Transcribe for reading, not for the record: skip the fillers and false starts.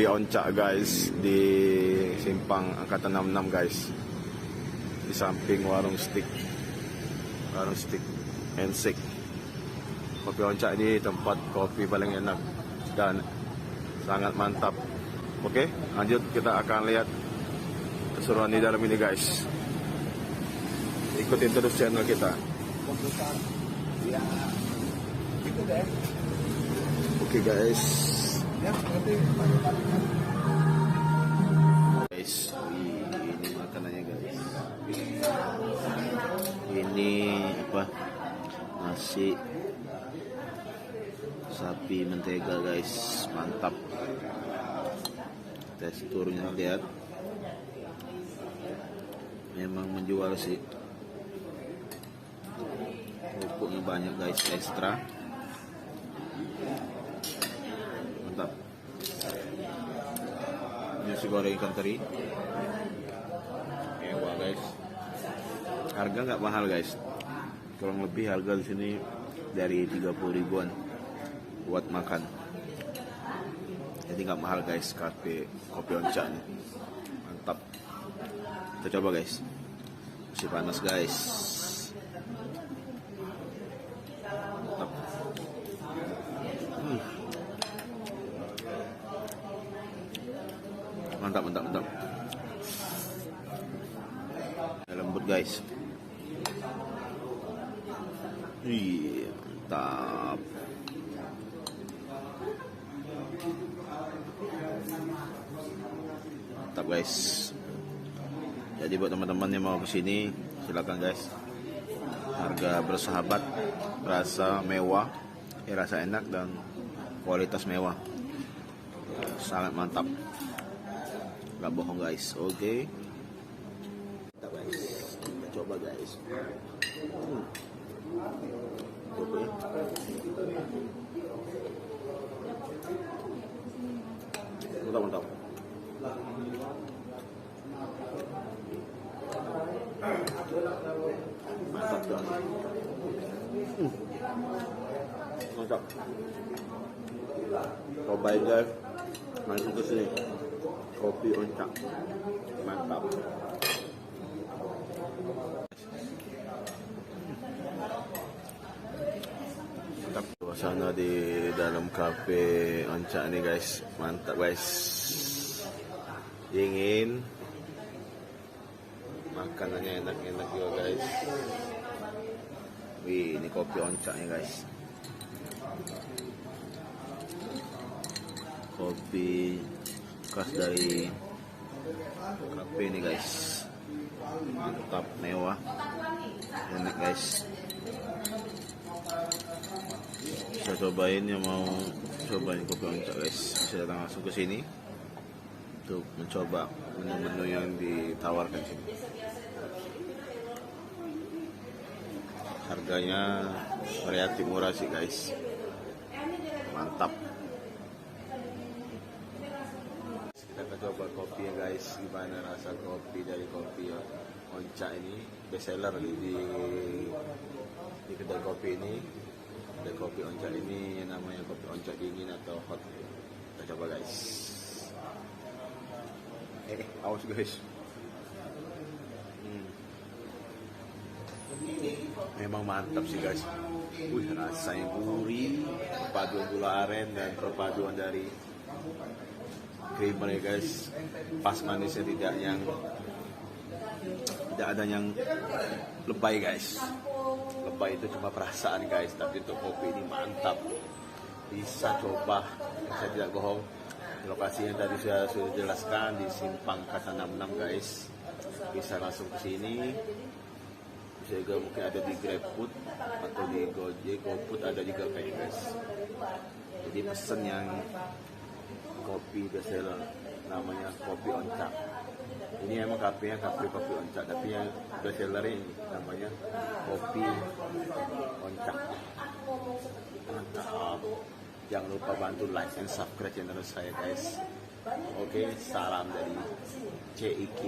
Kopi Oncak guys di Simpang Angkatan 66 guys, di samping warung stick and shake. Kopi Oncak ini tempat kopi paling enak dan sangat mantap. Oke, lanjut kita akan lihat keseruan di dalam ini guys. Ikutin terus channel kita. Oke guys. Guys, ini makanannya guys. Ini apa? Nasi sapi mentega guys, mantap. Teksturnya lihat, memang menjual sih. Kerupuknya banyak guys, ekstra mantap. Nasi goreng ikan teri mewah guys. Harga nggak mahal guys, kurang lebih harga di sini dari 30 ribuan buat makan. Jadi nggak mahal guys, Kopi Oncak nih. Mantap. Kita coba guys. Masih panas guys. Mantap. Mantap. Lembut guys. Mantap. Mantap guys. Jadi buat teman-teman yang mau kesini, silakan guys. Harga bersahabat, rasa mewah, rasa enak dan kualitas mewah. Sangat mantap. Gak bohong guys. Oke. Mantap guys. Kita coba guys. Oke. Mantap. Mantap banget. Mantap. Cobain guys, langsung ke sini. Kopi Oncak, mantap. Mantap. Suasana di dalam Kopi Oncak nih guys, mantap guys. Dingin, makanannya enak-enak juga guys. Wih, ini Kopi Oncaknya guys. Kopi khas dari kafe ini guys. Mantap, mewah, enak guys. Bisa cobain yang mau cobain Kopi Oncak guys, bisa datang langsung ke sini untuk mencoba menu-menu yang ditawarkan sini. Harganya relatif murah sih guys. Mantap. Kita akan coba kopi ya guys. Gimana rasa kopi dari Kopi Oncak ini, best seller di kedai kopi ini. Kedai Kopi Oncak ini namanya Kopi Oncak dingin atau hot. Kita coba guys. Awas guys. Memang mantap sih guys. Wih, rasanya gurih, perpaduan gula aren dan perpaduan dari creamer ya guys. Pas manisnya, tidak ada yang lebay guys. Lebay itu cuma perasaan guys, tapi untuk kopi ini mantap. Bisa coba, saya tidak bohong. Lokasinya tadi sudah jelaskan di Simpang Angkatan 66 guys. Bisa langsung ke sini. Bisa juga mungkin ada di GrabFood atau di Gojek, GoFood ada juga kayaknya guys. Jadi pesen yang kopi bestseller namanya Kopi Oncak. Ini emang kafenya Kopi Oncak, tapi yang bestseller ini namanya Kopi Oncak. Mantap. Jangan lupa bantu like and subscribe channel saya guys. Oke, salam dari CIK.